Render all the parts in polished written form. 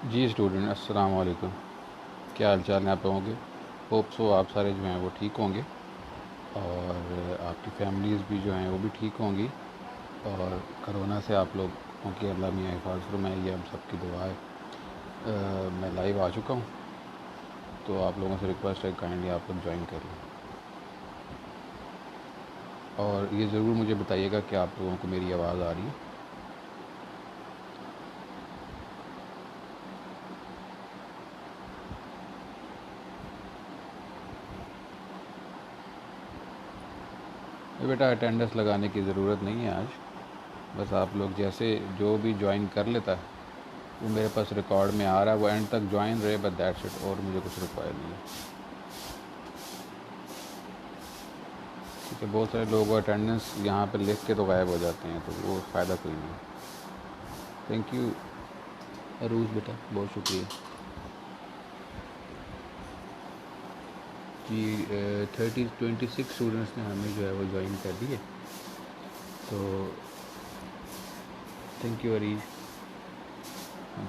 जी student, अस्सलाम वालेकुम। क्या हाल चाल है आप लोगों के? होप सो आप सारे जो हैं वो ठीक होंगे और आपकी फैमिलीज़ भी जो हैं वो भी ठीक होंगी। और कोरोना से आप लोगों की अल्लाह मियाँ हिफाज़त फरमाए, ये हम सब की दुआ है। मैं लाइव आ चुका हूँ, तो आप लोगों से रिक्वेस्ट है काइंडली आप लोग ज्वाइन कर लें। और ये ज़रूर मुझे बताइएगा कि आप लोगों को मेरी आवाज़ आ रही है। बेटा अटेंडेंस लगाने की ज़रूरत नहीं है आज। बस आप लोग जैसे जो भी ज्वाइन कर लेता है वो मेरे पास रिकॉर्ड में आ रहा है, वो एंड तक ज्वाइन रहे, बट दैट्स इट। और मुझे कुछ रिक्वायर नहीं है। क्योंकि बहुत सारे लोग अटेंडेंस यहाँ पे लिख के तो गायब हो जाते हैं, तो वो फ़ायदा कोई नहीं है। थैंक यू अरूज बेटा, बहुत शुक्रिया जी। 26 स्टूडेंट्स ने हमें जो है वो ज्वाइन कर दिए, तो थैंक यू अरीज।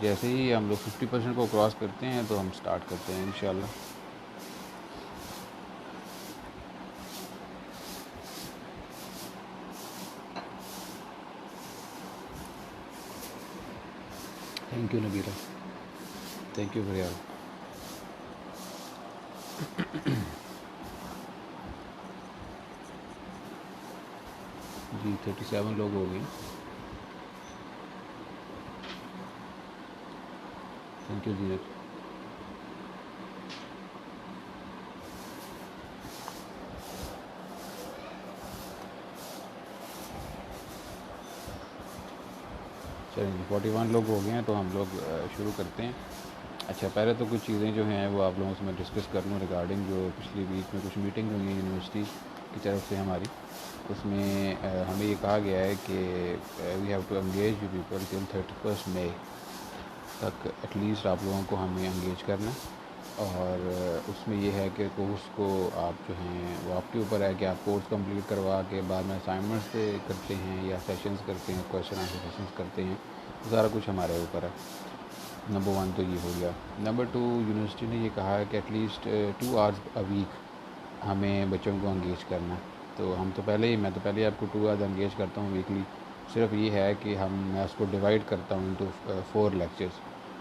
जैसे ही हम लोग 50% को क्रॉस करते हैं तो हम स्टार्ट करते हैं इंशाल्लाह। Thank you Nabira, thank you Fariyal. जी 37 लोग हो गए। थैंक यू जी। चलिए जी 41 लोग हो गए हैं, तो हम लोग शुरू करते हैं। अच्छा, पहले तो कुछ चीज़ें जो हैं वो आप लोगों से मैं डिस्कस कर लूँ रिगार्डिंग जो पिछली वीक में कुछ मीटिंग हुई है यूनिवर्सिटी की तरफ से हमारी। उसमें हमें ये कहा गया है कि we have to engage with people till 31 मई तक एटलीस्ट आप लोगों को हमें एंगेज करना है। और उसमें ये है कि कोर्स को आप जो हैं वो आपके ऊपर है कि आप कोर्स कंप्लीट करवा के बाद में असाइनमेंट्स पे करते हैं या सेशंस करते हैं, क्वेश्चन आंसर सेशंस करते हैं, सारा कुछ हमारे ऊपर है। नंबर वन तो ये हो गया। नंबर टू, यूनिवर्सिटी ने ये कहा है कि एटलीस्ट 2 आवर्स अ वीक हमें बच्चों को एंगेज करना है। तो मैं तो पहले ही आपको 2 आवर्स एंगेज करता हूँ वीकली। सिर्फ ये है कि मैं उसको डिवाइड करता हूँ इंटू 4 लेक्चर्स,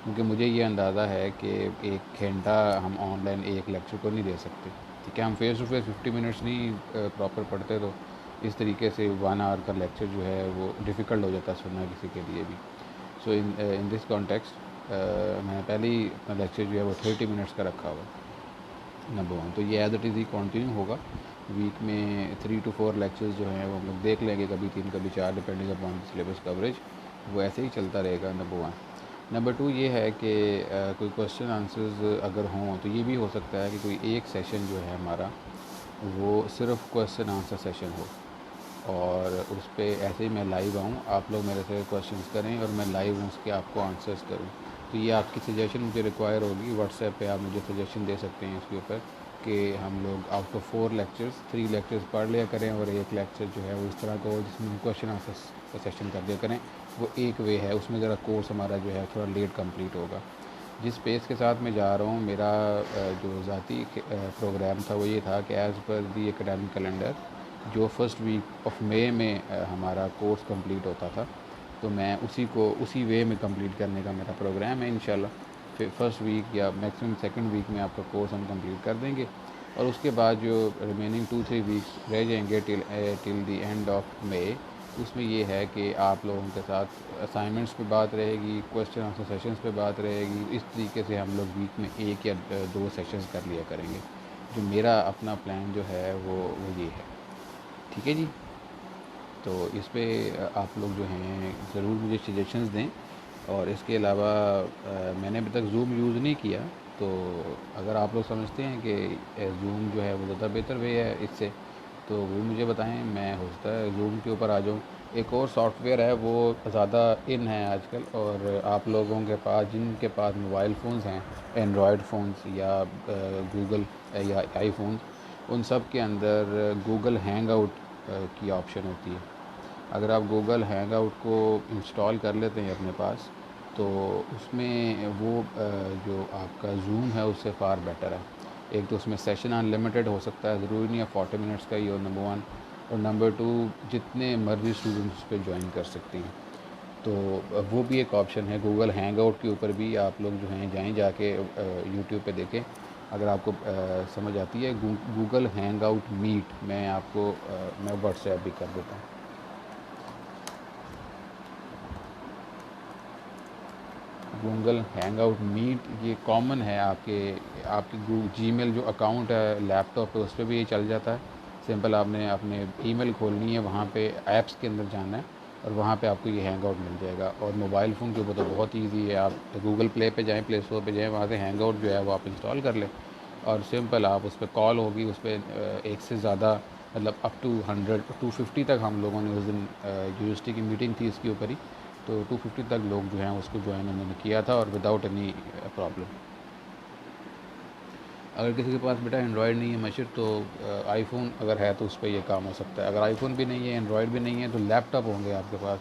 क्योंकि मुझे ये अंदाज़ा है कि 1 घंटा हम ऑनलाइन एक लेक्चर को नहीं दे सकते। ठीक है, हम फेस टू फेस 50 मिनट्स नहीं प्रॉपर पढ़ते, तो इस तरीके से 1 आवर का लेक्चर जो है वो डिफ़िकल्ट हो जाता है सुनना किसी के लिए भी। सो इन दिस कॉन्टेक्स्ट मैंने पहले ही अपना लेक्चर जो है वो 30 मिनट्स का रखा हुआ है। नंबर वन तो ये एज इट इज़ ही कंटिन्यू होगा। वीक में 3 to 4 लेक्चर्स जो हैं वो हम लोग देख लेंगे, कभी 3 कभी 4, डिपेंडिंग अपॉन सिलेबस कवरेज। वो ऐसे ही चलता रहेगा। Number one. नंबर टू ये है कि कोई क्वेश्चन आंसर्स अगर हों तो ये भी हो सकता है कि कोई एक सेशन जो है हमारा वो सिर्फ क्वेश्चन आंसर सेशन हो, और उस पर ऐसे ही मैं लाइव आऊँ, आप लोग मेरे से क्वेश्चंस करें और मैं लाइव उसके आपको आंसर्स करूँ। तो ये आपकी सजेशन मुझे रिक्वायर होगी। व्हाट्सएप पे आप मुझे सजेशन दे सकते हैं इसके ऊपर कि हम लोग आउट ऑफ 4 लेक्चर्स 3 लेक्चर्स पढ़ लिया करें और एक लेक्चर जो है वो इस तरह का हो जिसमें क्वेश्चन आंसर सेशन कर दिया करें। वो एक वे है, उसमें ज़रा कोर्स हमारा जो है थोड़ा लेट कंप्लीट होगा। जिस पेस के साथ मैं जा रहा हूँ, मेरा जो ज़ाती प्रोग्राम था वो ये था कि एज़ पर दी एकेडमिक कैलेंडर जो फर्स्ट वीक ऑफ मई में हमारा कोर्स कंप्लीट होता था, तो मैं उसी वे में कंप्लीट करने का मेरा प्रोग्राम है इंशाल्लाह। फिर फर्स्ट वीक या मैक्सिमम सेकंड वीक में आपका कोर्स हम कंप्लीट कर देंगे, और उसके बाद जो रिमेनिंग 2-3 वीक्स रह जाएंगे till the end of May, उसमें ये है कि आप लोगों के साथ असाइनमेंट्स पे बात रहेगी, क्वेश्चन आंसर सेशंस पे बात रहेगी। इस तरीके से हम लोग वीक में एक या दो सेशंस कर लिया करेंगे। जो मेरा अपना प्लान जो है वो ये है। ठीक है जी। तो इस पे आप लोग जो हैं ज़रूर मुझे सजेशंस दें। और इसके अलावा मैंने अभी तक ज़ूम यूज़ नहीं किया, तो अगर आप लोग समझते हैं कि ज़ूम जो है वो ज़्यादा बेहतर वे है इससे, तो वो मुझे बताएं, मैं हो सकता है ज़ूम के ऊपर आ जाऊँ। एक और सॉफ्टवेयर है वो ज़्यादा इन है आजकल, और आप लोगों के पास जिनके पास मोबाइल फ़ोन्स हैं, एंड्रॉयड फ़ोन्स या गूगल या आईफोन, उन सब के अंदर गूगल हैंग आउट की ऑप्शन होती है। अगर आप गूगल हैंग आउट को इंस्टॉल कर लेते हैं अपने पास, तो उसमें वो जो आपका जूम है उससे फ़ार बेटर है। एक तो उसमें सेशन अनलिमिटेड हो सकता है, ज़रूरी नहीं है 40 मिनट्स का ही हो, नंबर वन। और नंबर टू, जितने मर्ज़ी स्टूडेंट्स उस पर ज्वाइन कर सकती हैं। तो वो भी एक ऑप्शन है। गूगल हैंग आउट के ऊपर भी आप लोग जो हैं जाएँ, जाके यूट्यूब पे देखें, अगर आपको समझ आती है। गूगल हैंग आउट मीट, मैं आपको मैं व्हाट्सएप भी कर देता हूँ। गूगल हैंग आउट मीट ये कॉमन है आपके जीमेल जो अकाउंट है लैपटॉप पे, उस पर भी ये चल जाता है। सिंपल आपने अपने ईमेल खोलनी है, वहाँ पे ऐप्स के अंदर जाना है और वहाँ पे आपको ये हैंग आउट मिल जाएगा। और मोबाइल फ़ोन के ऊपर तो बहुत ईजी है। आप गूगल प्ले पे जाएँ, प्ले स्टोर पे जाएँ, वहाँ से हैंग आउट जो है वो आप इंस्टॉल कर लें और सिंपल आप उस पर कॉल होगी, उस पर एक से ज़्यादा मतलब अप टू 100 250 तक हम लोगों ने उस दिन यूनिवर्सिटी की मीटिंग थी इसके ऊपर ही, तो 250 तक लोग जो हैं उसको ज्वाइन उन्होंने किया था और विदाउट एनी प्रॉब्लम। अगर किसी के पास बेटा एंड्रॉयड नहीं है मशिर, तो आईफोन अगर है तो उस पर ये काम हो सकता है। अगर आईफोन भी नहीं है, एंड्रॉयड भी नहीं है, तो लैपटॉप होंगे आपके पास।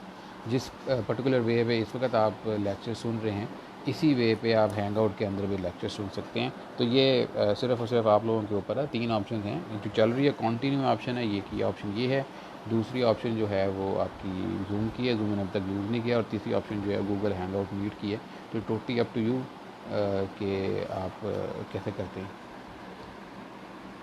जिस पर्टिकुलर वे पे इस वक्त आप लेक्चर सुन रहे हैं, इसी वे पे आप हैंग आउट के अंदर भी लेक्चर सुन सकते हैं। तो ये सिर्फ़ और सिर्फ आप लोगों के ऊपर है। 3 ऑप्शन हैं जो चल रही है। कंटिन्यू ऑप्शन है ये, की ऑप्शन ये है। दूसरी ऑप्शन जो है वो आपकी जूम की है, जूम मैंने अब तक यूज़ नहीं किया। और तीसरी ऑप्शन जो है गूगल हैंग आउट मीट की है। तो टोटली अप टू यू कि आप कैसे करते हैं।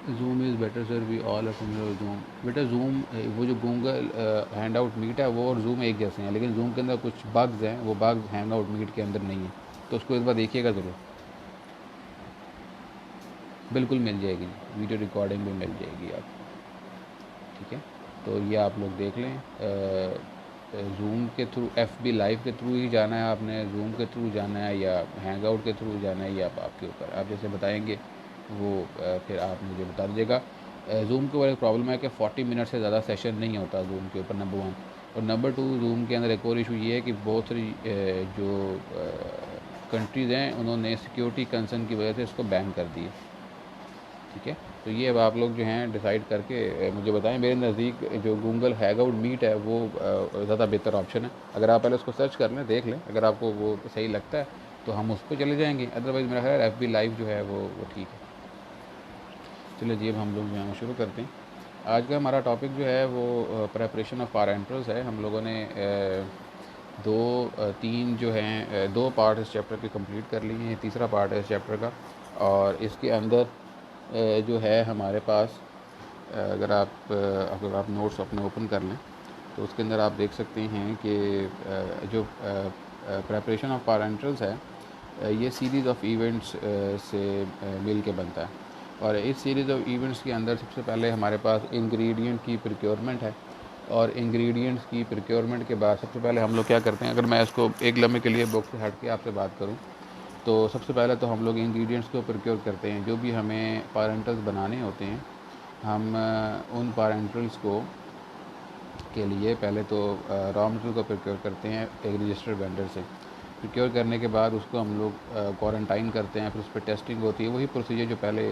Zoom is better sir, we all are familiar with Zoom. बेटा जूम वो जो गूगल हैंग आउट मीट है वो और जूम एक जैसे हैं, लेकिन जूम के अंदर कुछ बग्स हैं, वो बग्स हैंग आउट मीट के अंदर नहीं है। तो उसको एक बार देखिएगा ज़रूर। बिल्कुल मिल जाएगी, वीडियो रिकॉर्डिंग भी मिल जाएगी आपको। ठीक है, तो ये आप लोग देख लें। जूम के थ्रू, FB लाइव के थ्रू ही जाना है आपने, जूम के थ्रू जाना है या हैंग आउट के थ्रू जाना है, ये आपके ऊपर, आप जैसे बताएंगे वो फिर आप मुझे बता दीजिएगा। जूम के ऊपर एक प्रॉब्लम है कि 40 मिनट से ज़्यादा सेशन नहीं होता जूम के ऊपर, नंबर वन। और नंबर टू, जूम के अंदर एक और इशू ये है कि बहुत सारी जो कंट्रीज़ हैं उन्होंने सिक्योरिटी कंसर्न की वजह से इसको बैन कर दिए। ठीक है, तो ये अब आप लोग जो हैं डिसाइड करके मुझे बताएं। मेरे नज़दीक जो गूगल हैंग आउट मीट है वो ज़्यादा बेहतर ऑप्शन है। अगर आप पहले उसको सर्च कर लें, देख लें, अगर आपको वो सही लगता है तो हम उस पर चले जाएंगे। अदरवाइज़ मेरा ख्याल है FB लाइव जो है वो ठीक है। चलिए जी, अब हम लोग जो है शुरू करते हैं। आज का हमारा टॉपिक जो है वो प्रेपरेशन ऑफ पार एंट्रेंस है। हम लोगों ने तीन जो हैं दो पार्ट इस चैप्टर के कंप्लीट कर लिए हैं, तीसरा पार्ट है इस चैप्टर का। और इसके अंदर जो है हमारे पास, अगर आप नोट्स अपने ओपन कर लें तो उसके अंदर आप देख सकते हैं कि जो प्रेपरेशन ऑफ पार एंट्रेंस है, ये सीरीज़ ऑफ इवेंट्स से मिल के बनता है। और इस सीरीज़ ऑफ इवेंट्स के अंदर सबसे पहले हमारे पास इंग्रेडिएंट की प्रोक्योरमेंट है। और इंग्रेडिएंट्स की प्रोक्योरमेंट के बाद सबसे पहले हम लोग क्या करते हैं, अगर मैं इसको एक लम्हे के लिए बुक से हट के आपसे बात करूं, तो सबसे पहले तो हम लोग इंग्रेडिएंट्स को प्रोक्योर करते हैं। जो भी हमें पारेंटल्स बनाने होते हैं, हम उन पारेंटल्स को के लिए पहले तो रॉ मटेरियल को प्रोक्योर करते हैं एक रजिस्टर्ड वेंडर से। प्रोक्योर करने के बाद उसको हम लोग क्वारंटाइन करते हैं, फिर उस पर टेस्टिंग होती है। वही प्रोसीजर जो पहले,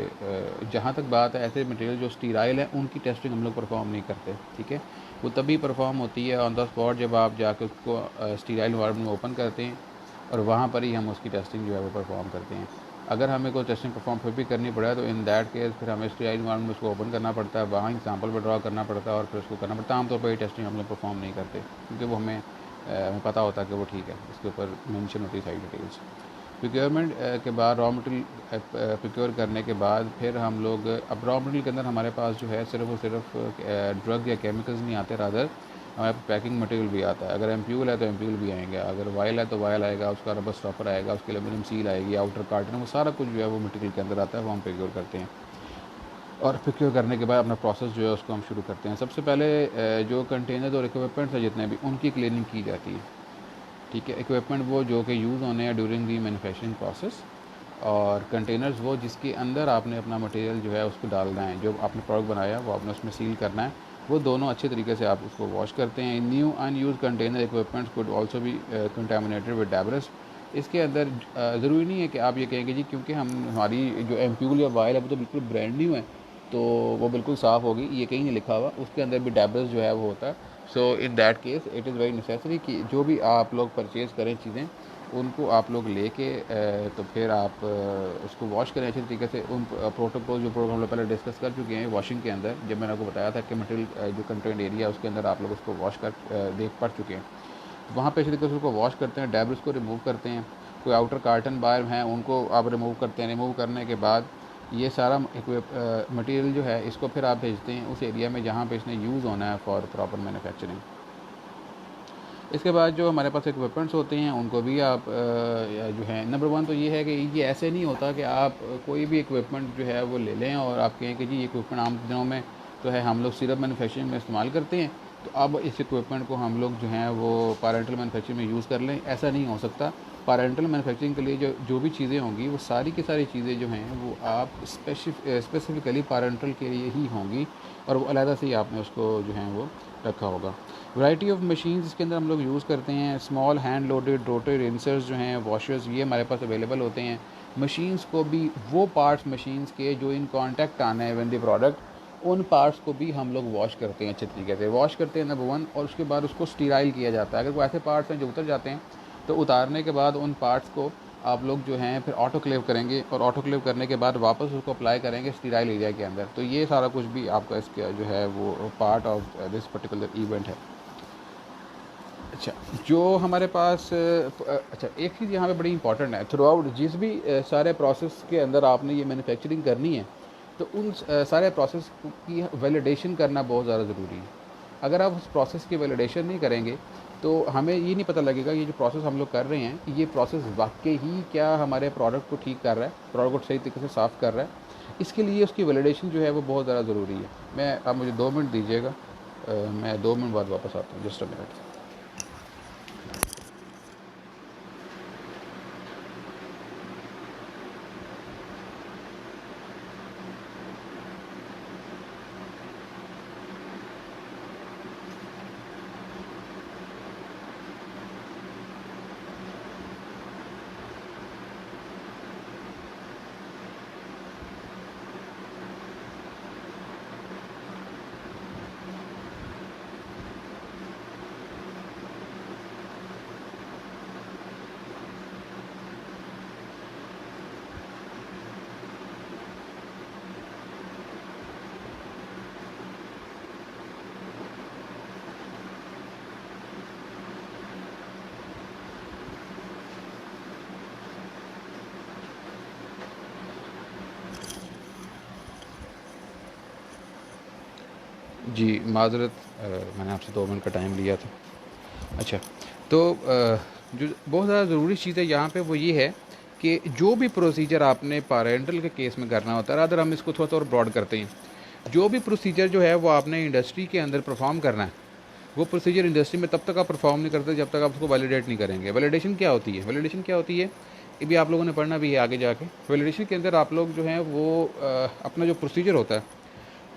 जहाँ तक बात है ऐसे मटेरियल जो स्टीराइल है उनकी टेस्टिंग हम लोग परफॉर्म नहीं करते। ठीक है, वो तभी परफॉर्म होती है ऑन द स्पॉट जब आप जाकर उसको स्टीराइल इन्वायरमेंट में ओपन करते हैं और वहाँ पर ही हम उसकी टेस्टिंग जो है वो परफॉर्म करते हैं। अगर हमें कोई टेस्टिंग परफॉर्म फिर भी करनी पड़े तो इन दैट केस फिर हमें स्टीराइल इन्वायरमेंट में उसको ओपन करना पड़ता है, वहाँ ही सैंपल पर ड्रॉ करना पड़ता है और फिर उसको करना पड़ता है। आमतौर पर ये टेस्टिंग हम लोग परफॉर्म नहीं करते क्योंकि वो हमें पता होता है कि वो ठीक है, इसके ऊपर मेंशन होती है साइड डिटेल्स। प्रोक्योरमेंट के बाद रॉ मटेरियल प्रोक्योर करने के बाद फिर हम लोग, अब रॉ मटेरियल के अंदर हमारे पास जो है सिर्फ और सिर्फ ड्रग या केमिकल्स नहीं आते, रादर हमारे पैकिंग मटेरियल भी आता है। अगर एम्प्यूल है तो एम्प्यूल भी आएंगे, अगर वायल है तो वायल आएगा, उसका रबर स्टॉपर आएगा, उसके एल्यूमिनियम सील आएगी, आउटर कार्टन, वो सारा कुछ जो है वो मटेरियल के अंदर आता है, वो हम प्रोक्योर करते हैं। और प्रोक्योर करने के बाद अपना प्रोसेस जो है उसको हम शुरू करते हैं। सबसे पहले जो कंटेनर और इक्विपमेंट्स हैं जितने भी, उनकी क्लीनिंग की जाती है। ठीक है, इक्विपमेंट वो जो कि यूज़ होने हैं ड्यूरिंग दी मैन्युफैक्चरिंग प्रोसेस, और कंटेनर्स वो जिसके अंदर आपने अपना मटेरियल जो है उसको डालना है, जो आपने प्रोडक्ट बनाया वो आपने उसमें सील करना है, वो दोनों अच्छे तरीके से आप उसको वॉश करते हैं। New unused container equipments could also भी कंटामिनेटेड विद डेब्रिस। इसके अंदर ज़रूरी नहीं है कि आप ये कहेंगे जी क्योंकि हमारी जो एम्प्यूल या वायल है वो तो बिल्कुल ब्रांड न्यू है तो वो बिल्कुल साफ़ होगी, ये कहीं नहीं लिखा हुआ, उसके अंदर भी डेब्रिस जो है वो होता है। So in that case it is very necessary कि जो भी आप लोग परचेज़ करें चीज़ें, उनको आप लोग लेके तो फिर आप उसको वॉश करें अच्छे तरीके से। उन प्रोटोकॉल जो प्रोटोकॉल हम लोग पहले डिस्कस कर चुके हैं वॉशिंग के अंदर, जब मैंने आपको बताया था कि मटेरियल जो कंटेंट एरिया है उसके अंदर आप लोग उसको वॉश कर देख पड़ चुके हैं। वहाँ पे अच्छे तरीके से उसको वॉश करते हैं, डेब्रिस को रिमूव करते हैं। कोई आउटर कार्टन बाहर हैं उनको आप रिमूव करते हैं। रिमूव करने के बाद ये सारा मटेरियल जो है इसको फिर आप भेजते हैं उस एरिया में जहाँ पे इसने यूज़ होना है फॉर प्रॉपर मैन्युफैक्चरिंग। इसके बाद जो हमारे पास इक्विपमेंट्स होते हैं उनको भी आप जो है, नंबर वन तो ये है कि ये ऐसे नहीं होता कि आप कोई भी इक्विपमेंट जो है वो ले लें और आप कहें कि जी ये इक्विपमेंट आम दिनों में तो है हम लोग सिरप मैन्युफैक्चरिंग में इस्तेमाल करते हैं, तो अब इस इक्विपमेंट को हम लोग जो हैं वो पैरेंटल मैन्युफैक्चरिंग में यूज़ कर लें। ऐसा नहीं हो सकता। पैरेंटल मैन्युफैक्चरिंग के लिए जो भी चीज़ें होंगी वो सारी की सारी चीज़ें जो हैं वो आप स्पेसिफिकली पैरेंटल के लिए ही होंगी और वो अलहदा से ही आपने उसको जो है वो रखा होगा। वैरायटी ऑफ मशीन्स इसके अंदर हम लोग यूज़ करते हैं। स्मॉल हैंड लोडेड रोटर रिंसर्स जो हैं, वॉशर्स, ये हमारे पास अवेलेबल होते हैं। मशीन्स को भी वो पार्ट्स मशीन्स के जो इन कांटेक्ट आना है विद द प्रोडक्ट, उन पार्ट्स को भी हम लोग वॉश करते हैं अच्छे तरीके से। वॉश करते हैं नंबर वन, और उसके बाद उसको स्टीराइल किया जाता है। अगर कोई ऐसे पार्ट्स हैं जो उतर जाते हैं तो उतारने के बाद उन पार्ट्स को आप लोग जो हैं फिर ऑटोक्लेव करेंगे और ऑटोक्लेव करने के बाद वापस उसको अप्लाई करेंगे स्टीराइल एरिया के अंदर। तो ये सारा कुछ भी आपका इसका जो है वो part of this particular event है। अच्छा, जो हमारे पास अच्छा एक चीज़ यहाँ पे बड़ी इंपॉर्टेंट है, थ्रू आउट जिस भी सारे प्रोसेस के अंदर आपने ये मैन्युफैक्चरिंग करनी है तो उन सारे प्रोसेस की वैलिडेशन करना बहुत ज़्यादा ज़रूरी है। अगर आप उस प्रोसेस की वैलिडेशन नहीं करेंगे तो हमें ये नहीं पता लगेगा ये जो प्रोसेस हम लोग कर रहे हैं ये प्रोसेस वाकई ही क्या हमारे प्रोडक्ट को ठीक कर रहा है, प्रोडक्ट को सही तरीके से साफ़ कर रहा है। इसके लिए उसकी वैलिडेशन जो है वो बहुत ज़्यादा ज़रूरी है। मैं आप मुझे 2 मिनट दीजिएगा, मैं 2 मिनट बाद वापस आता हूँ, जस्ट अ मिनट। जी माज़रत, मैंने आपसे 2 मिनट का टाइम लिया था। अच्छा, तो जो बहुत ज़्यादा ज़रूरी चीज़ है यहाँ पे वो ये है कि जो भी प्रोसीजर आपने पैरेंटल के केस में करना होता है, अगर हम इसको थोड़ा सा और ब्रॉड करते हैं, जो भी प्रोसीजर जो है वो आपने इंडस्ट्री के अंदर परफॉर्म करना है, वो प्रोसीजर इंडस्ट्री में तब तक आप परफॉर्म नहीं करते जब तक आप उसको वैलिडेट नहीं करेंगे। वैलिडेशन क्या होती है? वैलिडेशन क्या होती है ये भी आप लोगों ने पढ़ना भी है आगे जाके। वैलिडेशन के अंदर आप लोग जो हैं वो अपना जो प्रोसीजर होता है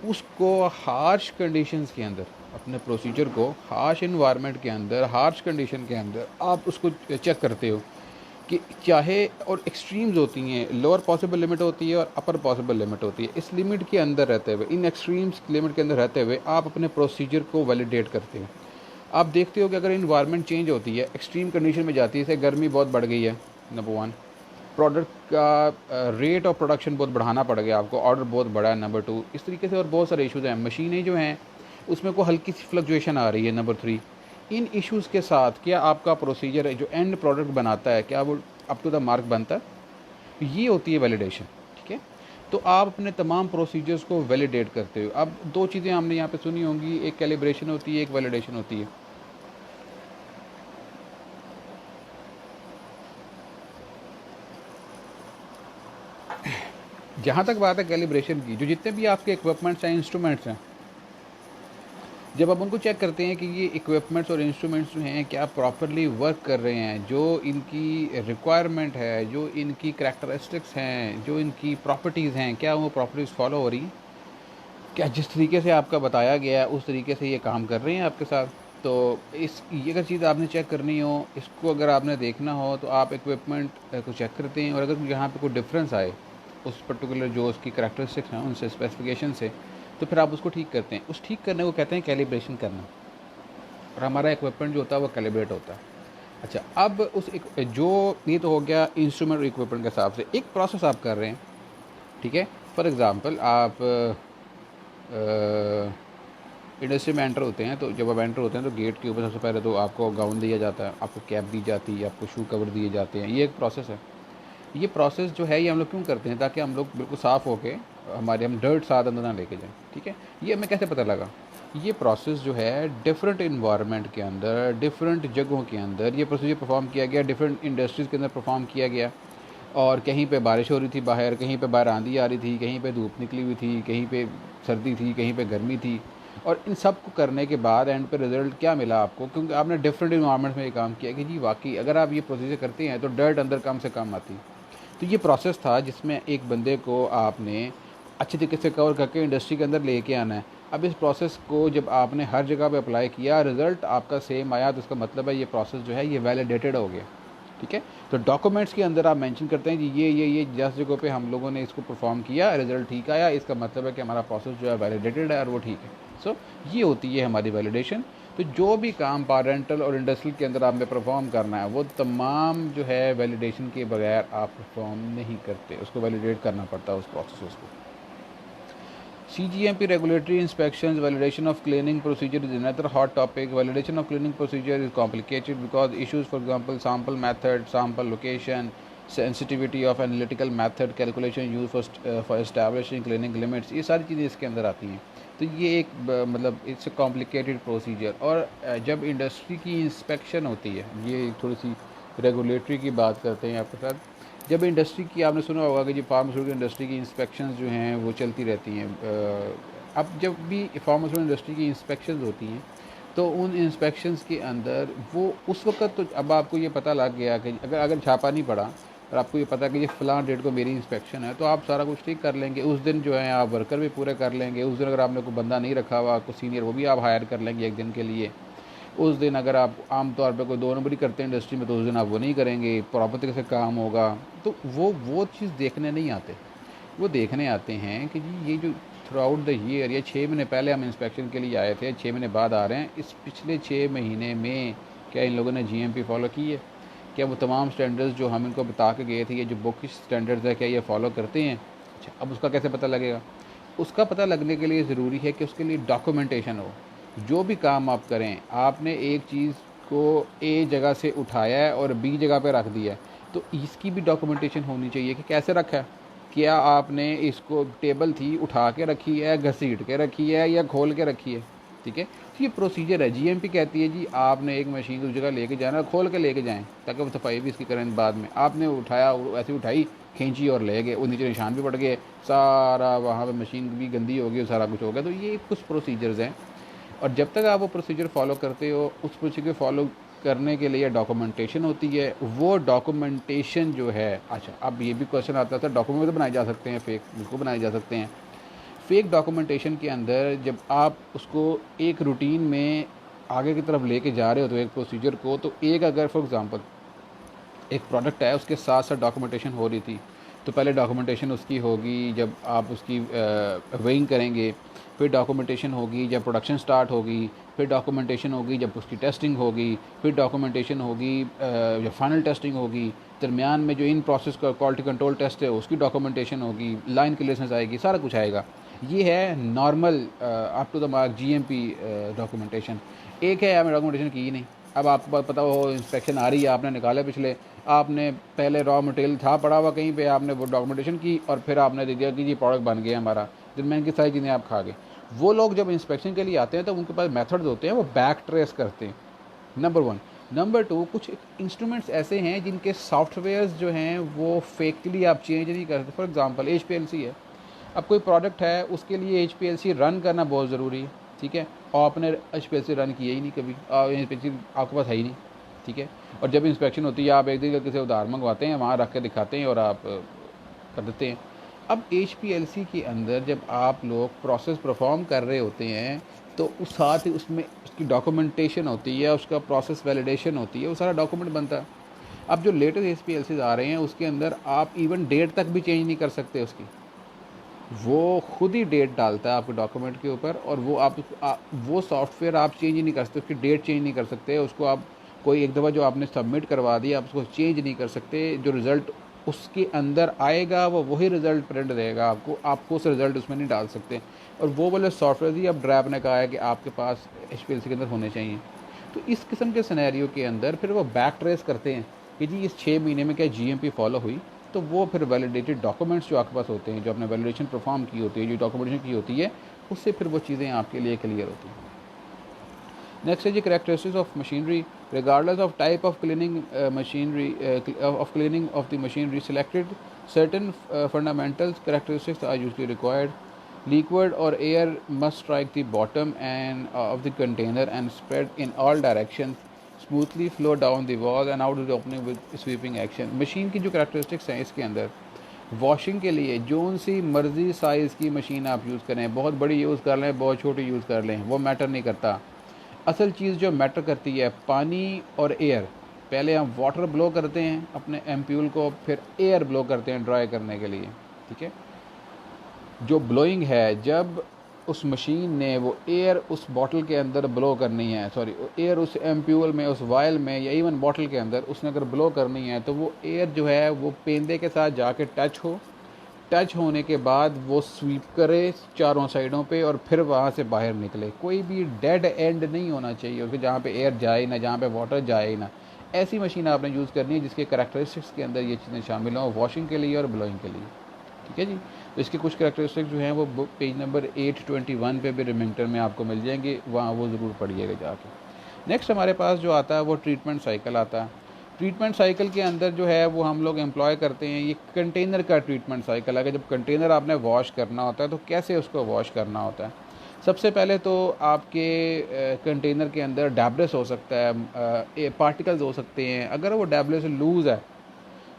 उसको हार्श कंडीशंस के अंदर, अपने प्रोसीजर को हार्श इन्वायरमेंट के अंदर, हार्श कंडीशन के अंदर आप उसको चेक करते हो कि चाहे, और एक्सट्रीम्स होती हैं, लोअर पॉसिबल लिमिट होती है और अपर पॉसिबल लिमिट होती है। इस लिमिट के अंदर रहते हुए, इन एक्सट्रीम्स लिमिट के अंदर रहते हुए आप अपने प्रोसीजर को वैलिडेट करते हो। आप देखते हो कि अगर इन्वायरमेंट चेंज होती है, एक्सट्रीम कंडीशन में जाती है, जैसे गर्मी बहुत बढ़ गई है, नंबर वन, प्रोडक्ट का रेट ऑफ प्रोडक्शन बहुत बढ़ाना पड़ गया आपको, ऑर्डर बहुत बड़ा है, नंबर टू, इस तरीके से और बहुत सारे इशूज़ हैं। मशीनें जो हैं उसमें को हल्की सी फ्लक्चुएशन आ रही है, नंबर थ्री। इन इश्यूज़ के साथ क्या आपका प्रोसीजर है जो एंड प्रोडक्ट बनाता है, क्या वो अप टू द मार्क बनता है? ये होती है वैलिडेशन। ठीक है, तो आप अपने तमाम प्रोसीजर्स को वैलिडेट करते हो। अब 2 चीज़ें हमने यहाँ पे सुनी होंगी, एक कैलिब्रेशन होती है, एक वैलिडेशन होती है। जहाँ तक बात है कैलिब्रेशन की, जो जितने भी आपके इक्विपमेंट्स हैं, इंस्ट्रूमेंट्स हैं, जब आप उनको चेक करते हैं कि ये इक्विपमेंट्स और इंस्ट्रूमेंट्स जो हैं क्या प्रॉपरली वर्क कर रहे हैं, जो इनकी रिक्वायरमेंट है, जो इनकी करैक्टरिस्टिक्स हैं, जो इनकी प्रॉपर्टीज़ हैं, क्या वो प्रॉपर्टीज़ फॉलो हो रही हैं, क्या जिस तरीके से आपका बताया गया है उस तरीके से ये काम कर रहे हैं आपके साथ। तो ये अगर चीज़ आपने चेक करनी हो, इसको अगर आपने देखना हो, तो आप इक्विपमेंट को चेक करते हैं, और अगर यहाँ पे कोई डिफरेंस आए उस पर्टिकुलर जो उसकी करैक्टरिस्टिक्स हैं उनसे, स्पेसिफिकेशन से, तो फिर आप उसको ठीक करते हैं। उस ठीक करने को कहते हैं कैलिब्रेशन करना, और हमारा इक्विपमेंट जो होता है वो कैलिब्रेट होता है। अच्छा, अब उस एक जो ये तो हो गया इंस्ट्रूमेंट और इक्विपमेंट के हिसाब से, एक प्रोसेस आप कर रहे हैं, ठीक है। फॉर एग्ज़ाम्पल आप इंडस्ट्री में एंटर होते हैं, तो जब आप एंटर होते हैं तो गेट के ऊपर सबसे पहले तो आपको गाउन दिया जाता है, आपको कैप दी जाती है, आपको शू कवर दिए जाते हैं। ये एक प्रोसेस है। ये प्रोसेस जो है ये हम लोग क्यों करते हैं, ताकि हम लोग बिल्कुल साफ़ होके हम डर्ट साथ अंदर ना लेके जाएं, ठीक है। ये हमें कैसे पता लगा, ये प्रोसेस जो है डिफरेंट इन्वायरमेंट के अंदर, डिफरेंट जगहों के अंदर ये प्रोसीजर परफॉर्म किया गया, डिफरेंट इंडस्ट्रीज़ के अंदर परफॉर्म किया गया। और कहीं पे बारिश हो रही थी बाहर, कहीं पे बाहर आंधी आ रही थी, कहीं पे धूप निकली हुई थी, कहीं पे सर्दी थी, कहीं पे गर्मी थी। और इन सब को करने के बाद एंड पे रिजल्ट क्या मिला आपको, क्योंकि आपने डिफरेंट इन्वायरमेंट में ये काम किया कि जी वाकई अगर आप ये प्रोसीजर करते हैं तो डर्ट अंदर कम से कम आती। तो ये प्रोसेस था जिसमें एक बंदे को आपने अच्छे तरीके से कवर करके इंडस्ट्री के अंदर लेके आना है। अब इस प्रोसेस को जब आपने हर जगह पे अप्लाई किया, रिज़ल्ट आपका सेम आया, तो उसका मतलब है ये प्रोसेस जो है ये वैलिडेटेड हो गया, ठीक है। तो डॉक्यूमेंट्स के अंदर आप मेंशन करते हैं कि ये 10 जगहों पे हम लोगों ने इसको परफॉर्म किया, रिज़ल्ट ठीक आया, इसका मतलब है कि हमारा प्रोसेस जो है वैलिडेटेड है और वो ठीक है। सो ये होती है हमारी वैलिडेशन। तो जो भी काम पारेंटल और इंडस्ट्रियल के अंदर आपने परफॉर्म करना है वो तमाम जो है वैलिडेशन के बगैर आप परफॉर्म नहीं करते, उसको वैलिडेट करना पड़ता है उस प्रोसेस को। CGMP regulatory inspections, validation of cleaning procedure is another hot topic. Validation of cleaning procedure is complicated because issues, for example, sample method, sample location, sensitivity of analytical method, calculation used for establishing cleaning limits, ये सारी चीज़ें इसके अंदर आती हैं। तो ये एक मतलब इट्स ए कॉम्प्लिकेटेड प्रोसीजर। और जब इंडस्ट्री की इंस्पेक्शन होती है, ये थोड़ी सी रेगुलेटरी की बात करते हैं आपके साथ। जब इंडस्ट्री की आपने सुना होगा कि जो फार्मास्यूटिकल इंडस्ट्री की इंस्पेक्शंस जो हैं वो चलती रहती हैं। अब जब भी फार्मास्यूटिकल इंडस्ट्री की इंस्पेक्शंस होती हैं तो उन इंस्पेक्शंस के अंदर वो उस वक्त तो अब आपको ये पता लग गया कि अगर छापा नहीं पड़ा और आपको ये पता कि ये फ़लाँ डेट को मेरी इंस्पेक्शन है, तो आप सारा कुछ ठीक कर लेंगे। उस दिन जो है आप वर्कर भी पूरे कर लेंगे। उस दिन अगर आपने कोई बंदा नहीं रखा हुआ, कोई सीनियर, वो भी आप हायर कर लेंगे एक दिन के लिए। उस दिन अगर आप आम तौर पे कोई 2 नंबरी करते हैं इंडस्ट्री में, तो उस दिन आप वो नहीं करेंगे, प्रॉपर तरीके से काम होगा। तो वो चीज़ देखने नहीं आते, वो देखने आते हैं कि जी ये जो थ्रू आउट द ईयर, या 6 महीने पहले हम इंस्पेक्शन के लिए आए थे, 6 महीने बाद आ रहे हैं, इस पिछले 6 महीने में क्या इन लोगों ने GMP फॉलो की है, क्या वो तमाम स्टैंडर्ड्स जो हम इनको बता के गए थे, ये जो बुक स्टैंडर्ड्स है, क्या ये फॉलो करते हैं। अच्छा, अब उसका कैसे पता लगेगा, उसका पता लगने के लिए ज़रूरी है कि उसके लिए डॉक्यूमेंटेशन हो। जो भी काम आप करें, आपने एक चीज़ को ए जगह से उठाया है और बी जगह पे रख दिया है, तो इसकी भी डॉक्यूमेंटेशन होनी चाहिए कि कैसे रखा है। क्या आपने इसको टेबल थी उठा के रखी है, घसीट के रखी है, या खोल के रखी है, ठीक है। तो ये प्रोसीजर है। GMP कहती है जी आपने एक मशीन दूसरी जगह लेके जाना, खोल के लेके जाएं, ताकि वो सफाई भी इसकी करें बाद में। आपने उठाया, ऐसे उठाई, खींची और ले गए, वो नीचे निशान भी पड़ गए, सारा वहाँ पे मशीन भी गंदी हो गई, सारा कुछ हो गया। तो ये कुछ प्रोसीजर्स हैं, और जब तक आप वो प्रोसीजर फॉलो करते हो, उस प्रोसीजर फॉलो करने के लिए डॉक्यूमेंटेशन होती है। वो डॉक्यूमेंटेशन जो है, अच्छा अब ये भी क्वेश्चन आता था, डॉक्यूमेंट तो बनाए जा सकते हैं फेक, बिल्कुल बनाए जा सकते हैं। फेक डॉक्यूमेंटेशन के अंदर जब आप उसको एक रूटीन में आगे की तरफ लेके जा रहे हो, तो एक प्रोसीजर को, तो एक अगर फॉर एग्ज़ाम्पल एक प्रोडक्ट है, उसके साथ साथ डॉक्यूमेंटेशन हो रही थी, तो पहले डॉक्यूमेंटेशन उसकी होगी जब आप उसकी वेइंग करेंगे, फिर डॉक्यूमेंटेशन होगी जब प्रोडक्शन स्टार्ट होगी, फिर डॉक्यूमेंटेशन होगी जब उसकी टेस्टिंग होगी, फिर डॉक्यूमेंटेशन होगी जब फाइनल टेस्टिंग होगी, दरमियान में जो इन प्रोसेस का क्वालिटी कंट्रोल टेस्ट है उसकी डॉक्यूमेंटेशन होगी, लाइन क्लियरेंस आएगी, सारा कुछ आएगा। ये है normal up to the mark GMP documentation. एक है आपने डॉक्यूमेंटेशन की ही नहीं, अब आपको पता हो इंस्पेक्शन आ रही है, आपने निकाला, पिछले आपने पहले रॉ मटेरियल था पड़ा हुआ कहीं पे, आपने वो डॉक्यूमेंटेशन की और फिर आपने दे दिया कि ये प्रोडक्ट बन गया हमारा, जिनमें इनकी सारी चीज़ें आप खा गए। वो लोग जब इंस्पेक्शन के लिए आते हैं तो उनके पास मेथड्स होते हैं, वो बैक ट्रेस करते हैं, नंबर 1। नंबर 2, कुछ इंस्ट्रूमेंट्स ऐसे हैं जिनके सॉफ्टवेयर्स जो हैं वो फेकली आप चेंज नहीं कर सकते। फॉर एग्जांपल HPLC है, अब कोई प्रोडक्ट है, उसके लिए HPLC रन करना बहुत ज़रूरी है, ठीक है, और आपने HPLC रन किया ही नहीं कभी, HPLC आपके पास है ही नहीं, ठीक है। और जब इंस्पेक्शन होती है, आप एक दिन किसी उधार मंगवाते हैं, वहाँ रख के दिखाते हैं और आप कर देते हैं। अब HPLC के अंदर जब आप लोग प्रोसेस परफॉर्म कर रहे होते हैं, तो उस साथ ही उसमें उसकी डॉक्यूमेंटेशन होती है, उसका प्रोसेस वैलिडेशन होती है, वो सारा डॉक्यूमेंट बनता है। अब जो लेटेस्ट HPLCs आ रहे हैं उसके अंदर आप इवन डेट तक भी चेंज नहीं कर सकते उसकी, वो खुद ही डेट डालता है आपके डॉक्यूमेंट के ऊपर, और वो आप वो सॉफ्टवेयर आप चेंज ही नहीं कर सकते, उसकी डेट चेंज नहीं कर सकते, उसको आप कोई एक दफ़ा जो आपने सबमिट करवा दिया आप उसको चेंज नहीं कर सकते। जो रिज़ल्ट उसके अंदर आएगा वो वही रिज़ल्ट प्रिंट देगा आपको उस रिज़ल्ट उसमें नहीं डाल सकते। और वो वाले सॉफ्टवेयर ही अब ड्रैप ने कहा है कि आपके पास HPLC के अंदर होने चाहिए। तो इस किस्म के सिनेरियो के अंदर फिर वो बैक ट्रेस करते हैं कि जी इस 6 महीने में क्या GMP फॉलो हुई, तो वो फिर वैलिडेटेड डॉक्यूमेंट्स जो आपके पास होते हैं, जो आपने वैलिडेशन परफॉर्म की होती है, जो डॉक्यूमेंटेशन की होती है, उससे फिर वो चीज़ें आपके लिए क्लियर होती हैं। नेक्स्ट है जी characteristics of machinery. Regardless of type of cleaning machinery of the machinery selected certain fundamental characteristics are usually required. Liquid or air must strike the bottom and of the container and spread in all directions, smoothly flow down the wall and out of the opening with sweeping action। Machine की जो characteristics हैं इसके अंदर, washing के लिए zone सी मर्जी size की machine आप यूज़ करें, बहुत बड़ी यूज़ कर लें, बहुत छोटी यूज़ कर लें, वो मैटर नहीं करता। असल चीज़ जो मैटर करती है पानी और एयर। पहले हम वाटर ब्लो करते हैं अपने एम्प्यूल को, फिर एयर ब्लो करते हैं ड्राई करने के लिए, ठीक है। जो ब्लोइंग है, जब उस मशीन ने वो एयर उस बॉटल के अंदर ब्लो करनी है, सॉरी एयर उस एम्प्यूल में, उस वायल में या इवन बॉटल के अंदर उसने अगर ब्लो करनी है, तो वो एयर जो है वो पेंदे के साथ जाके टच होने के बाद वो स्वीप करे चारों साइडों पे और फिर वहाँ से बाहर निकले। कोई भी डेड एंड नहीं होना चाहिए उसके, जहाँ पे एयर जाए ना, जहाँ पे वाटर जाए ना। ऐसी मशीन आपने यूज़ करनी है जिसके करैक्टरिस्टिक्स के अंदर ये चीज़ें शामिल हों, वॉशिंग के लिए और ब्लोइंग के लिए, ठीक है जी। तो इसके कुछ करैक्टरिस्टिक्स जो हैं वो पेज नंबर 821 पे भी रिमाइंडर में आपको मिल जाएंगे, वहाँ वो ज़रूर पढ़िएगा जाके। नेक्स्ट हमारे पास जो आता है वो ट्रीटमेंट साइकिल आता है। ट्रीटमेंट साइकिल के अंदर जो है वो हम लोग एम्प्लॉय करते हैं ये कंटेनर का ट्रीटमेंट साइकिल है। जब कंटेनर आपने वॉश करना होता है तो कैसे उसको वॉश करना होता है। सबसे पहले तो आपके कंटेनर के अंदर डैब्रेस हो सकता है, पार्टिकल्स हो सकते हैं। अगर वो डैब्रेस लूज़ है,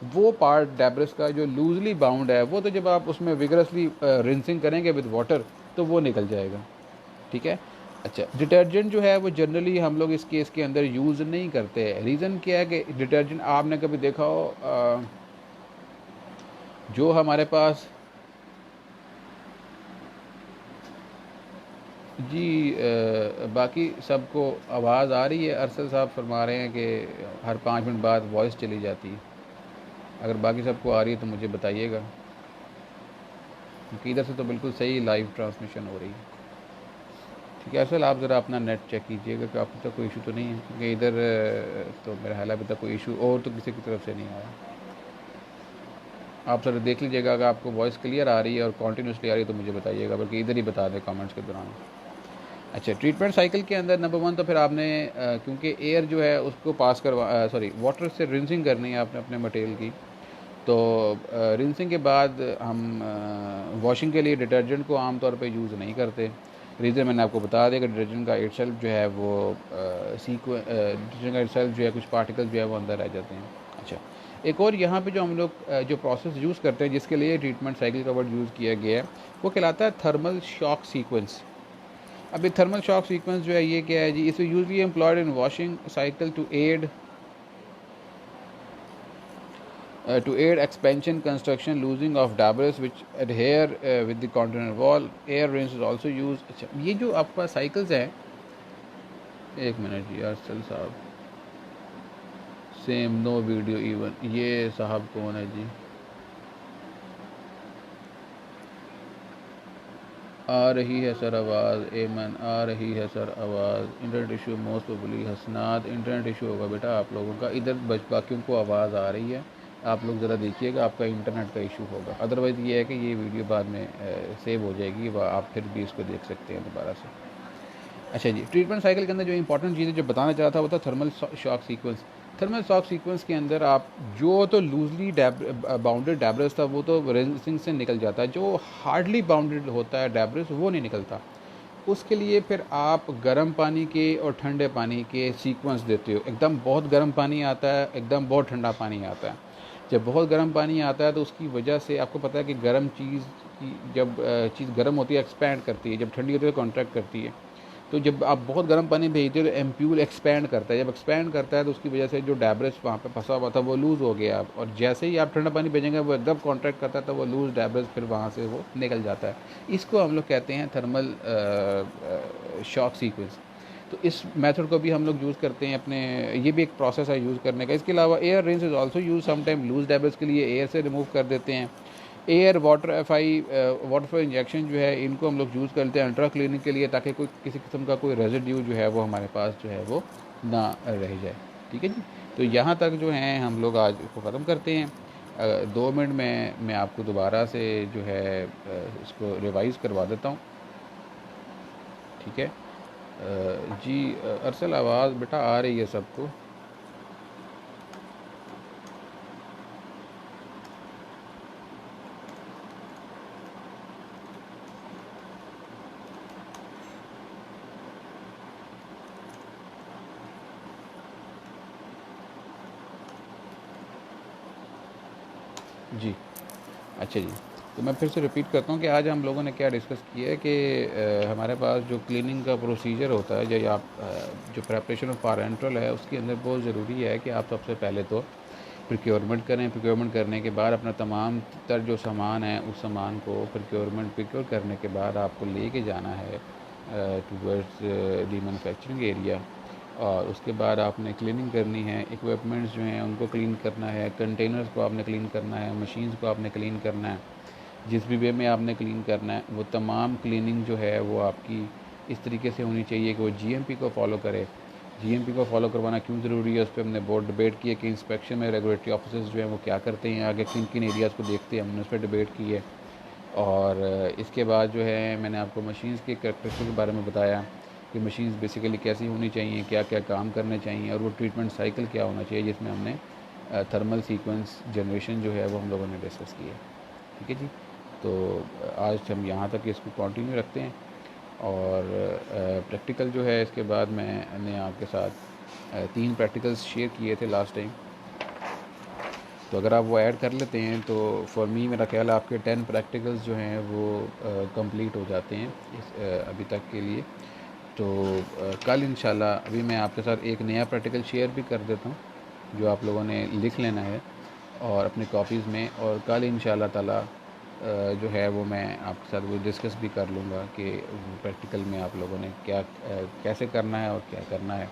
वो पार्ट डैब्रेस का जो लूजली बाउंड है, वो तो जब आप उसमें विगरसली रिंसिंग करेंगे विद वाटर तो वो निकल जाएगा, ठीक है। अच्छा, डिटर्जेंट जो है वो जनरली हम लोग इस केस के अंदर यूज़ नहीं करते। रीज़न क्या है कि डिटर्जेंट आपने कभी देखा हो, जो हमारे पास जी बाकी सबको आवाज़ आ रही है। अरसल साहब फरमा रहे हैं कि हर 5 मिनट बाद वॉइस चली जाती है। अगर बाकी सबको आ रही है तो मुझे बताइएगा, क्योंकि इधर से तो बिल्कुल सही लाइव ट्रांसमिशन हो रही है, ठीक है। असल आप ज़रा अपना नेट चेक कीजिएगा कि आपको तक कोई इशू तो नहीं है, क्योंकि इधर तो मेरा ख्याल अभी तक कोई इशू और तो किसी की तरफ से नहीं आया। आप ज़रा देख लीजिएगा, अगर आपको वॉइस क्लियर आ रही है और कॉन्टीन्यूसली आ रही है तो मुझे बताइएगा, बल्कि इधर ही बता दें कमेंट्स के दौरान। अच्छा, ट्रीटमेंट साइकिल के अंदर नंबर 1 तो फिर आपने क्योंकि एयर जो है उसको पास करवा सॉरी वाटर से रिंसिंग करनी है आपने अपने मटेरियल की। तो रिंसिंग के बाद हम वॉशिंग के लिए डिटर्जेंट को आमतौर पे यूज़ नहीं करते। रीज़न मैंने आपको बता दिया कि डिटर्जेंट का इटसेल्फ जो है वो डिटर्जेंट का इटसेल्फ जो है कुछ पार्टिकल्स जो है वो अंदर रह जाते हैं। अच्छा, एक और यहाँ पे जो हम लोग जो प्रोसेस यूज़ करते हैं जिसके लिए ट्रीटमेंट साइकिल का वर्ड यूज़ किया गया है वो कहलाता है थर्मल शॉक सीक्वेंस। अभी थर्मल शॉक सीक्वेंस जो है ये क्या है जी, इसे usually employed in washing cycle to aid expansion, construction, losing of debris which adhere with the container wall. Air rinse is also used। अच्छा, ये जो आपके पास साइकिल्स हैं, एक मिनट जी अरसल साहब, सेम नो वीडियो इवन, ये साहब कौन है जी? आ रही है सर आवाज़, एमन आ रही है सर आवाज़। इंटरनेट इशू मोस्ट प्रोबेबली हसनात, इंटरनेट इशू होगा बेटा आप लोगों का। इधर बाकियों को आवाज़ आ रही है, आप लोग ज़रा देखिएगा, आपका इंटरनेट का इशू होगा। अदरवाइज़ ये है कि ये वीडियो बाद में सेव हो जाएगी, आप फिर भी इसको देख सकते हैं दोबारा से। अच्छा जी, ट्रीटमेंट साइकिल के अंदर जो इंपॉर्टेंट चीज़ें जो बताना चाह रहा था वो था thermal shock sequence. Thermal shock sequence के अंदर आप जो तो लूजली बाउंडेड डैब्रेस था वो तो रिंसिंग से निकल जाता है, जो हार्डली बाउंडेड होता है डैब्रेस वो नहीं निकलता। उसके लिए फिर आप गर्म पानी के और ठंडे पानी के सीक्वेंस देते हो। एकदम बहुत गर्म पानी आता है, एकदम बहुत ठंडा पानी आता है। जब बहुत गर्म पानी आता है तो उसकी वजह से आपको पता है कि गर्म चीज़ की जब चीज़ गर्म होती है एक्सपैंड करती है, जब ठंडी होती है तो कॉन्ट्रैक्ट करती है। तो जब आप बहुत गर्म पानी भेजते हो तो एम्प्यूल एक्सपैंड करता है। जब एक्सपैंड करता है तो उसकी वजह से जो डैब्रेस वहाँ पे फंसा हुआ था वो लूज़ हो गया। और जैसे ही आप ठंडा पानी भेजेंगे वो एकदम कॉन्ट्रैक्ट करता है तो वो लूज़ डैब्रेस फिर वहाँ से वो निकल जाता है। इसको हम लोग कहते हैं थर्मल शॉक सीक्वेंस। तो इस मेथड को भी हम लोग यूज़ करते हैं अपने, ये भी एक प्रोसेस है यूज़ करने का। इसके अलावा air rinse is also use some time loose debris के लिए एयर से रिमूव कर देते हैं। Air water water flow injection जो है इनको हम लोग यूज़ करते हैं अल्ट्रा क्लीनिंग के लिए, ताकि कोई किसी किस्म का कोई रेजिड्यू जो है वो हमारे पास जो है वो ना रह जाए। ठीक है जी। तो यहाँ तक जो है हम लोग आज इसको ख़त्म करते हैं। 2 मिनट में मैं आपको दोबारा से जो है इसको रिवाइज़ करवा देता हूँ। ठीक है जी। अरसल आवाज़ बेटा आ रही है सबको? जी अच्छा जी। तो मैं फिर से रिपीट करता हूँ कि आज हम लोगों ने क्या डिस्कस किया है कि हमारे पास जो क्लीनिंग का प्रोसीजर होता है, या आप जो प्रेपरेशन ऑफ पारेंट्रल है उसके अंदर बहुत ज़रूरी है कि आप सबसे पहले तो प्रिक्योरमेंट करें। प्रिक्योरमेंट करने के बाद अपना तमाम तर जो सामान है उस सामान को प्रिक्योर करने के बाद आपको लेके जाना है टूवर्ड्स दी मैन्युफैक्चरिंग एरिया, और उसके बाद आपने क्लीनिंग करनी है। इक्विपमेंट्स जो हैं उनको क्लीन करना है, कंटेनर्स को आपने क्लीन करना है, मशीन्स को आपने क्लीन करना है। जिस भी वे में आपने क्लीन करना है वो तमाम क्लीनिंग जो है वो आपकी इस तरीके से होनी चाहिए कि वो जीएमपी को फॉलो करे। जीएमपी को फॉलो करवाना क्यों ज़रूरी है, उस पर हमने बहुत डिबेट की है कि इंस्पेक्शन में रेगुलेटरी ऑफिसर्स जो हैं वो क्या करते हैं, आगे किन किन एरियाज़ को देखते हैं, हमने उस पर डिबेट की है। और इसके बाद जो है मैंने आपको मशीन्स के कैरेक्टरिस्टिक के बारे में बताया कि मशीन्स बेसिकली कैसी होनी चाहिए, क्या क्या काम करने चाहिए, और वो ट्रीटमेंट साइकिल क्या होना चाहिए, जिसमें हमने थर्मल सीक्वेंस जनरेशन जो है वो हम लोगों ने डिस्कस की है। ठीक है जी। तो आज हम यहाँ तक इसको कंटिन्यू रखते हैं, और प्रैक्टिकल जो है इसके बाद मैंने आपके साथ 3 प्रैक्टिकल्स शेयर किए थे लास्ट टाइम। तो अगर आप वो ऐड कर लेते हैं तो फॉर मी मेरा ख्याल है आपके 10 प्रैक्टिकल्स जो हैं वो कंप्लीट हो जाते हैं इस अभी तक के लिए। तो कल इंशाल्लाह अभी मैं आपके साथ एक नया प्रैक्टिकल शेयर भी कर देता हूँ जो आप लोगों ने लिख लेना है और अपनी कॉपीज़ में, और कल इंशाल्लाह ताला जो है वो मैं आपके साथ वो डिस्कस भी कर लूँगा कि प्रैक्टिकल में आप लोगों ने क्या कैसे करना है और क्या करना है।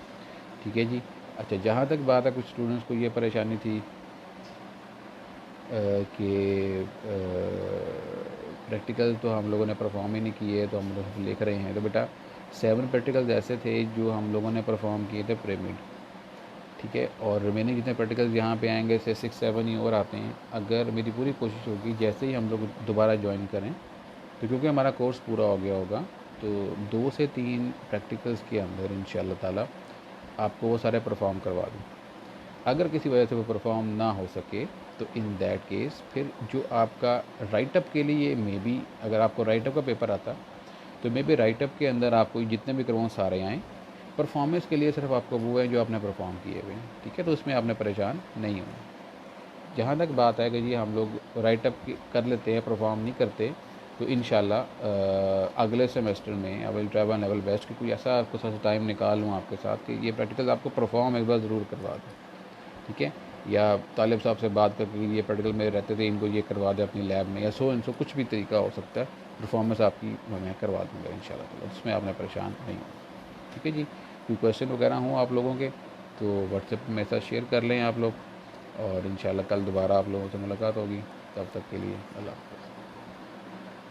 ठीक है जी। अच्छा, जहाँ तक बात है कुछ स्टूडेंट्स को ये परेशानी थी कि प्रैक्टिकल तो हम लोगों ने परफॉर्म ही नहीं किए, तो हम लोग लिख रहे हैं। तो बेटा 7 प्रैक्टिकल्स ऐसे थे जो हम लोगों ने परफॉर्म किए थे पिरामिड। ठीक है, और रिमेनिंग जितने प्रैक्टिकल्स यहाँ पे आएंगे से 6-7 ही और आते हैं। अगर मेरी पूरी कोशिश होगी जैसे ही हम लोग दोबारा ज्वाइन करें, तो क्योंकि हमारा कोर्स पूरा हो गया होगा, तो 2 से 3 प्रैक्टिकल्स के अंदर इंशाल्लाह ताला आपको वो सारे परफॉर्म करवा दूँ। अगर किसी वजह से वो परफॉर्म ना हो सके तो इन दैट केस फिर जो आपका राइटअप के लिए मे बी, अगर आपको राइटअप का पेपर आता तो मे बी राइटअप के अंदर आपको जितने भी करवाऊँ सारे आएँ। परफॉर्मेंस के लिए सिर्फ आपको वो है जो आपने परफॉर्म किए हुए हैं। ठीक है, तो उसमें आपने परेशान नहीं होना। जहाँ तक बात है कि जी हम लोग राइटअप कर लेते हैं, परफॉर्म नहीं करते, तो इंशाल्लाह अगले सेमेस्टर में I will try my level best कि कोई ऐसा आपको साथ टाइम निकालूँ आपके साथ कि ये प्रैक्टिकल आपको परफॉर्म एक बार ज़रूर करवा दूँ। ठीक है, या तालिब साहब से बात करके ये प्रैक्टिकल मेरे रहते थे, इनको ये करवा दे अपनी लैब में, या सो इनसो कुछ भी तरीका हो सकता है, परफॉर्मेंस आपकी मैं करवा दूँगा इंशाल्लाह ताला, उसमें आपने परेशान नहीं हो। ठीक है जी। कोई क्वेश्चन वगैरह हो आप लोगों के तो व्हाट्सएप पे मेरे साथ शेयर कर लें आप लोग, और इंशाल्लाह कल दोबारा आप लोगों से मुलाकात होगी। तब तक के लिए अल्लाह हाफ़िज़।